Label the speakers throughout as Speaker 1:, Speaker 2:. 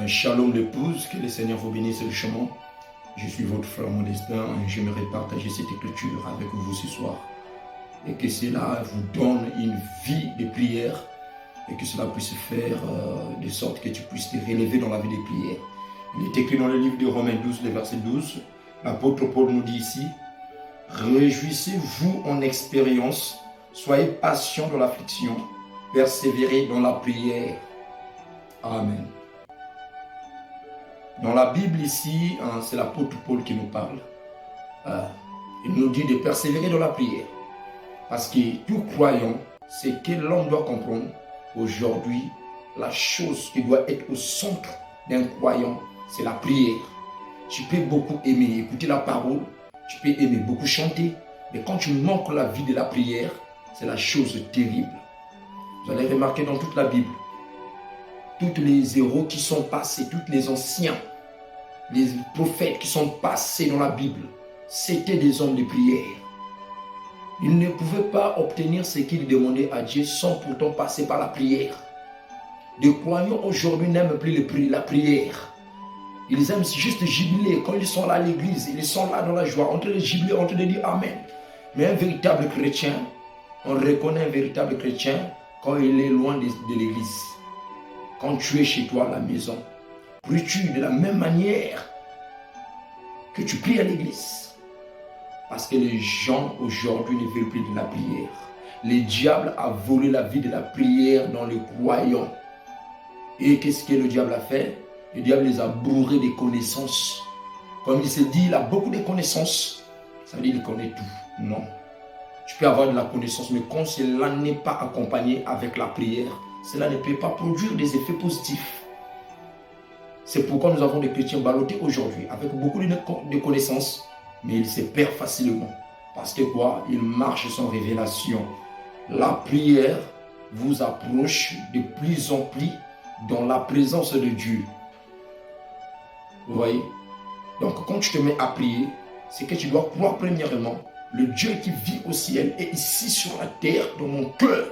Speaker 1: Shalom l'épouse, que le Seigneur vous bénisse richement. Je suis votre frère Modestin et j'aimerais partager cette écriture avec vous ce soir. Et que cela vous donne une vie de prière et que cela puisse faire de sorte que tu puisses te relever dans la vie de prière. Il est écrit dans le livre de Romains 12, le verset 12. L'apôtre Paul nous dit ici: réjouissez-vous en expérience, soyez patients dans l'affliction, persévérez dans la prière. Amen. Dans la Bible ici, c'est l'apôtre Paul qui nous parle. Il nous dit de persévérer dans la prière. Parce que tout croyant, c'est que l'homme doit comprendre aujourd'hui, la chose qui doit être au centre d'un croyant, c'est la prière. Tu peux beaucoup aimer écouter la parole, tu peux aimer beaucoup chanter, mais quand tu manques la vie de la prière, c'est la chose terrible. Vous allez remarquer dans toute la Bible, tous les héros qui sont passés, tous les anciens, les prophètes qui sont passés dans la Bible, c'était des hommes de prière. Ils ne pouvaient pas obtenir ce qu'ils demandaient à Dieu sans pourtant passer par la prière. Les croyants aujourd'hui n'aiment plus la prière. Ils aiment juste jubiler. Quand ils sont là à l'église, ils sont là dans la joie, en train de jubiler, en train de dire Amen. Mais un véritable chrétien, on reconnaît un véritable chrétien quand il est loin de l'église. Quand tu es chez toi à la maison, pries-tu de la même manière que tu pries à l'église? Parce que les gens aujourd'hui ne veulent plus de la prière. Le diable a volé la vie de la prière dans les croyants. Et qu'est-ce que le diable a fait? Le diable les a bourrés de connaissances. Comme il se dit, il a beaucoup de connaissances. Ça veut dire qu'il connaît tout. Non. Tu peux avoir de la connaissance, mais quand cela n'est pas accompagné avec la prière, cela ne peut pas produire des effets positifs. C'est pourquoi nous avons des chrétiens ballottés aujourd'hui, avec beaucoup de connaissances, mais ils se perdent facilement. Parce que quoi? Ils marchent sans révélation. La prière vous approche de plus en plus dans la présence de Dieu. Vous voyez? Donc quand tu te mets à prier, c'est que tu dois croire premièrement, le Dieu qui vit au ciel est ici sur la terre, dans mon cœur.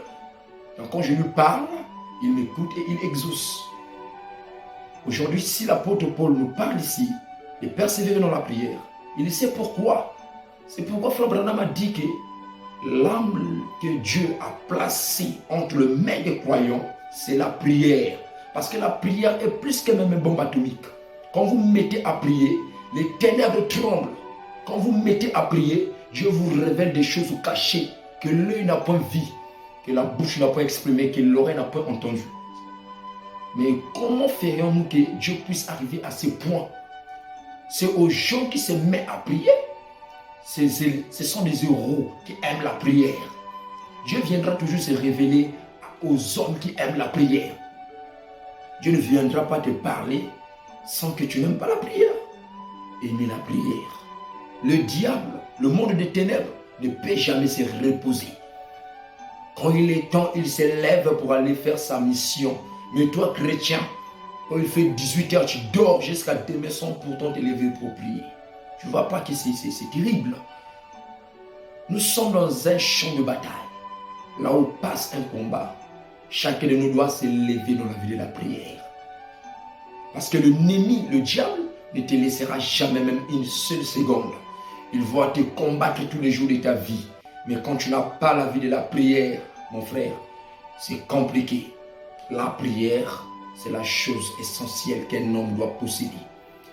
Speaker 1: Donc quand je lui parle, il m'écoute et il exauce. Aujourd'hui, si l'apôtre Paul nous parle ici de persévérer dans la prière, il sait pourquoi. C'est pourquoi Frère Branham a dit que l'âme que Dieu a placée entre les mains des croyants, c'est la prière. Parce que la prière est plus que même une bombe atomique. Quand vous mettez à prier, les ténèbres tremblent. Quand vous mettez à prier, Dieu vous révèle des choses cachées que l'œil n'a point vu, que la bouche n'a pas exprimé, que l'oreille n'a pas entendu. Mais comment ferions-nous que Dieu puisse arriver à ce point? C'est aux gens qui se mettent à prier. Ce sont des héros qui aiment la prière. Dieu viendra toujours se révéler aux hommes qui aiment la prière. Dieu ne viendra pas te parler sans que tu n'aimes pas la prière. Aimer la prière. Le diable, le monde des ténèbres, ne peut jamais se reposer. Quand il est temps, il se lève pour aller faire sa mission. Mais toi, chrétien, quand il fait 18 heures, tu dors jusqu'à demain sans pourtant te lever pour prier. Tu ne vois pas que c'est terrible. Nous sommes dans un champ de bataille. Là où passe un combat, chacun de nous doit se lever dans la vie de la prière. Parce que l'ennemi, le diable, ne te laissera jamais même une seule seconde. Il va te combattre tous les jours de ta vie. Mais quand tu n'as pas la vie de la prière, mon frère, c'est compliqué. La prière, c'est la chose essentielle qu'un homme doit posséder.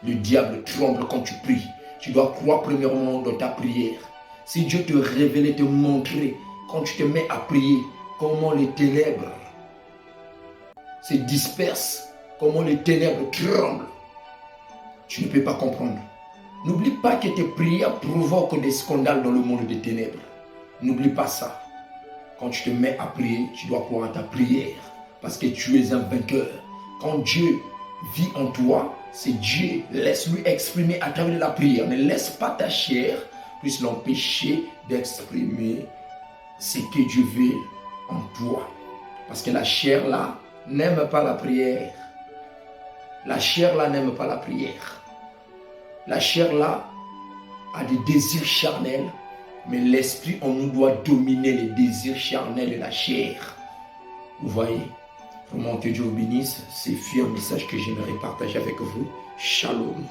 Speaker 1: Le diable tremble quand tu pries. Tu dois croire premièrement dans ta prière. Si Dieu te révèle et te montre, quand tu te mets à prier, comment les ténèbres se dispersent, comment les ténèbres tremblent, tu ne peux pas comprendre. N'oublie pas que tes prières provoquent des scandales dans le monde des ténèbres. N'oublie pas ça. Quand tu te mets à prier, tu dois croire à ta prière. Parce que tu es un vainqueur. Quand Dieu vit en toi, c'est Dieu. Laisse-lui exprimer à travers la prière. Ne laisse pas ta chair puisse l'empêcher d'exprimer ce que Dieu veut en toi. Parce que la chair là n'aime pas la prière. La chair là n'aime pas la prière. La chair là a des désirs charnels, mais l'esprit en nous doit dominer les désirs charnels de la chair. Vous voyez? Vraiment, que Dieu vous bénisse. C'est un message que j'aimerais partager avec vous. Shalom.